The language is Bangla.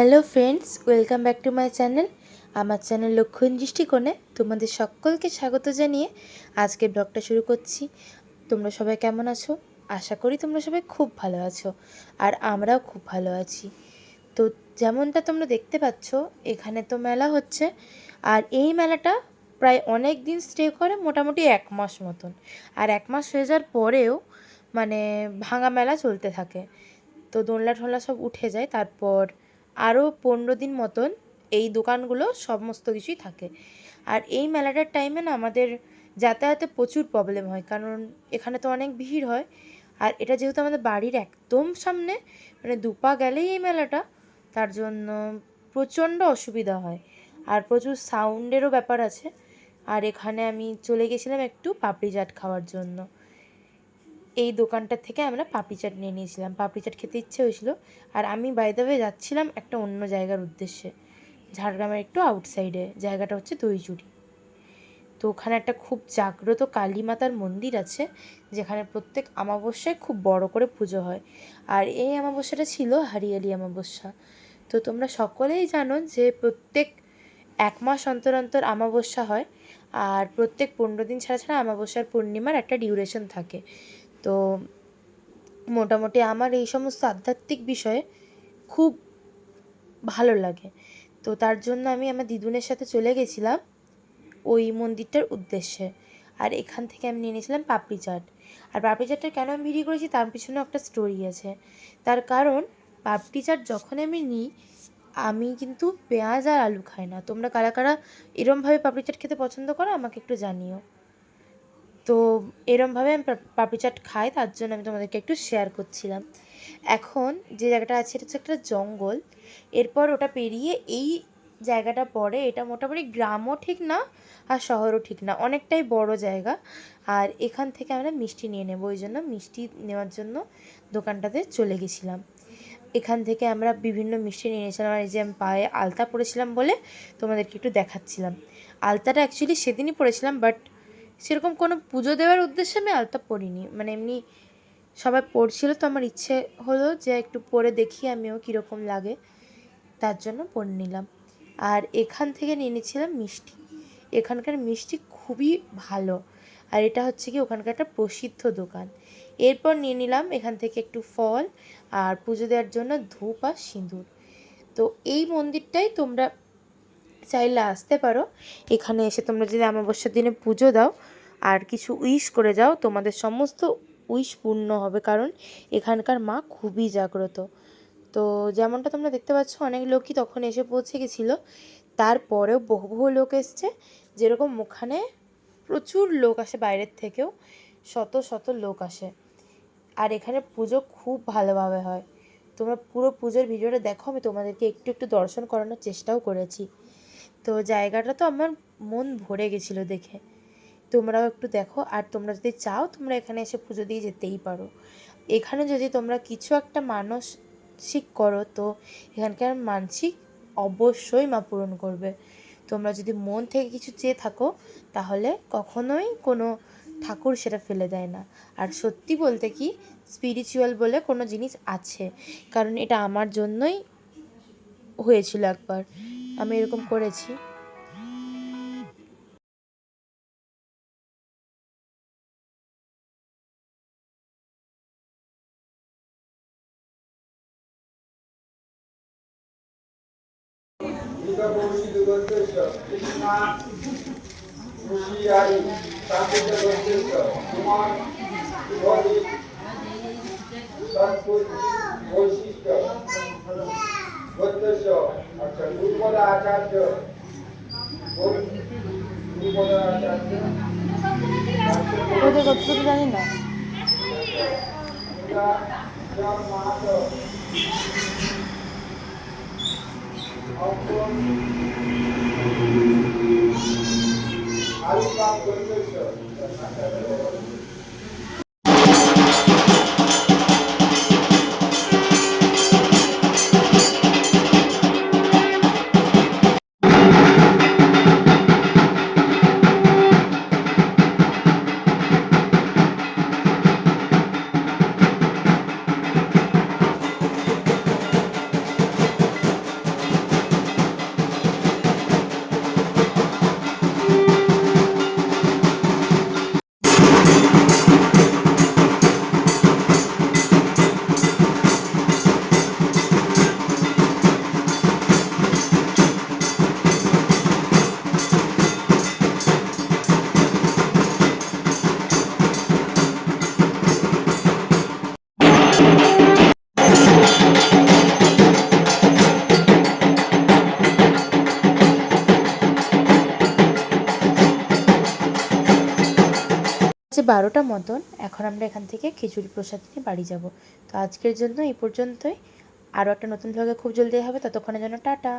Hello friends, welcome back to my channel. আমার চ্যানেল লক্ষণ দৃষ্টিকোণে তোমাদের সকলকে স্বাগত জানিয়ে আজকে ব্লগটা শুরু করছি। তোমরা সবাই কেমন আছো? আশা করি তোমরা সবাই খুব ভালো আছো, আর আমরাও খুব ভালো আছি। তো যেমনটা তোমরা দেখতে পাচ্ছ, এখানে তো মেলা হচ্ছে, আর এই মেলাটা প্রায় অনেক দিন স্টে করে, মোটামুটি 1 মাস মতন। আর 1 মাস হয়ে যাওয়ার পরেও মানে ভাঙা মেলা চলতে থাকে। তো দোলনা টোলনা সব উঠে যায়, তারপর আরও 15 দিন মতন এই দোকানগুলো সমস্ত কিছুই থাকে। আর এই মেলাটার টাইমে না আমাদের যাতায়াতে প্রচুর প্রবলেম হয়, কারণ এখানে তো অনেক ভিড় হয়। আর এটা যেহেতু আমাদের বাড়ির একদম সামনে, মানে 2 পা গেলেই এই মেলাটা, তার জন্য প্রচণ্ড অসুবিধা হয়। আর প্রচুর সাউন্ডেরও ব্যাপার আছে। আর এখানে আমি চলে গেছিলাম একটু পাপড়ি চাট খাওয়ার জন্য। এই দোকানটার থেকে আমরা পাপড়ি চাট নিয়ে নিয়েছিলাম, পাপড়ি চাট খেতে ইচ্ছে হয়েছিল। আর আমি বাই দ্য ওয়ে যাচ্ছিলাম একটা অন্য জায়গার উদ্দেশ্যে, ঝাড়গ্রামের একটু আউটসাইডে। জায়গাটা হচ্ছে দইচুড়ি। তো ওখানে একটা খুব জাগ্রত কালী মাতার মন্দির আছে, যেখানে প্রত্যেক অমাবস্যায় খুব বড় করে পুজো হয়। আর এই অমাবস্যাটা ছিল হারিয়ালি অমাবস্যা। তো তোমরা সকলেই জানো যে প্রত্যেক 1 মাস অন্তর অন্তর অমাবস্যা হয়, আর প্রত্যেক 15 দিন ছাড়া ছাড়া অমাবস্যার পূর্ণিমার একটা ডিউরেশন থাকে। তো মোটামুটি আমার এই সমস্ত আধ্যাত্মিক বিষয়ে খুব ভালো লাগে। তো তার জন্য আমি আমার দিদুনের সাথে চলে গেছিলাম ওই মন্দিরটার উদ্দেশ্যে। আর এখান থেকে আমি নিয়ে নিয়েছিলাম পাপড়ি চাট। আর পাপড়ি চাটটা কেন আমি ভিডিও করেছি তার পিছনেও একটা স্টোরি আছে। তার কারণ পাপড়ি চাট যখন আমি নিই, আমি কিন্তু পেঁয়াজ আর আলু খাই না। তোমরা কারা কারা এরমভাবে পাপড়ি চাট খেতে পছন্দ করো আমাকে একটু জানিও। তো এরমভাবে আমি পাপড়ি চাট খাই, তার জন্য আমি তোমাদেরকে একটু শেয়ার করছিলাম। এখন যে জায়গাটা আছে এটা হচ্ছে একটা জঙ্গল। এরপর ওটা পেরিয়ে এই জায়গাটা পড়ে। এটা মোটামুটি গ্রামও ঠিক না আর শহরও ঠিক না, অনেকটাই বড় জায়গা। আর এখান থেকে আমরা মিষ্টি নিয়ে নেবো, ওই জন্য মিষ্টি নেওয়ার জন্য দোকানটাতে চলে গেছিলাম। এখান থেকে আমরা বিভিন্ন মিষ্টি নিয়ে নিয়েছিলাম। আর এই যে আমি পায়ে আলতা পরেছিলাম বলে তোমাদেরকে একটু দেখাচ্ছিলাম। আলতাটা অ্যাকচুয়ালি সেদিনই পরেছিলাম, বাট সেরকম কোনো পুজো দেওয়ার উদ্দেশ্যে আমি আলতা পরিনি, মানে এমনি সবাই পরছিল তো আমার ইচ্ছে হলো যে একটু পরে দেখি আমিও কীরকম লাগে, তার জন্য পরে নিলাম। আর এখান থেকে নিয়ে নিয়েছিলাম মিষ্টি। এখানকার মিষ্টি খুবই ভালো, আর এটা হচ্ছে কি ওখানকার একটা প্রসিদ্ধ দোকান। এরপর নিয়ে নিলাম এখান থেকে একটু ফল আর পুজো দেওয়ার জন্য ধূপ আর সিঁদুর। তো এই মন্দিরটাই তোমরা চাইলে আসতে পারো। এখানে এসে তোমরা যদি অমাবস্যার দিনে পুজো দাও আর কিছু উইশ করে যাও, তোমাদের সমস্ত উইশ পূর্ণ হবে, কারণ এখানকার মা খুবই জাগ্রত। তো যেমনটা তোমরা দেখতে পাচ্ছ, অনেক লোকই তখন এসে পৌঁছে গেছিলো। তারপরেও বহু বহু লোক এসছে। যেরকম ওখানে প্রচুর লোক আসে, বাইরের থেকেও শত শত লোক আসে। আর এখানে পুজো খুব ভালোভাবে হয়। তোমরা পুরো পুজোর ভিডিওটা দেখো, আমি তোমাদেরকে একটু একটু দর্শন করানোর চেষ্টাও করেছি। তো জায়গাটা তো আমার মন ভরে গেছিলো দেখে। তোমরাও একটু দেখো, আর তোমরা যদি চাও তোমরা এখানে এসে পুজো দিয়ে যেতেই পারো। এখানে যদি তোমরা কিছু একটা মানসিক করো, তো এখানকার মানসিক অবশ্যই মা পূরণ করবে। তোমরা যদি মন থেকে কিছু চেয়ে থাকো, তাহলে কখনোই কোনো ঠাকুর সেটা ফেলে দেয় না। আর সত্যি বলতে কি, স্পিরিচুয়াল বলে কোনো জিনিস আছে, কারণ এটা আমার জন্যই হয়েছিল একবার, আমি এরকম করেছি। ওদের কতটুকু জানি না। বাজে 12টা মতন। এখন আমরা এখান থেকে খিচুড়ি প্রসাদ নিয়ে বাড়ি যাব। তো আজকের জন্য এই পর্যন্তই। আরও একটা নতুন ভ্লগে খুব জলদি হবে, ততক্ষণের জন্য টাটা।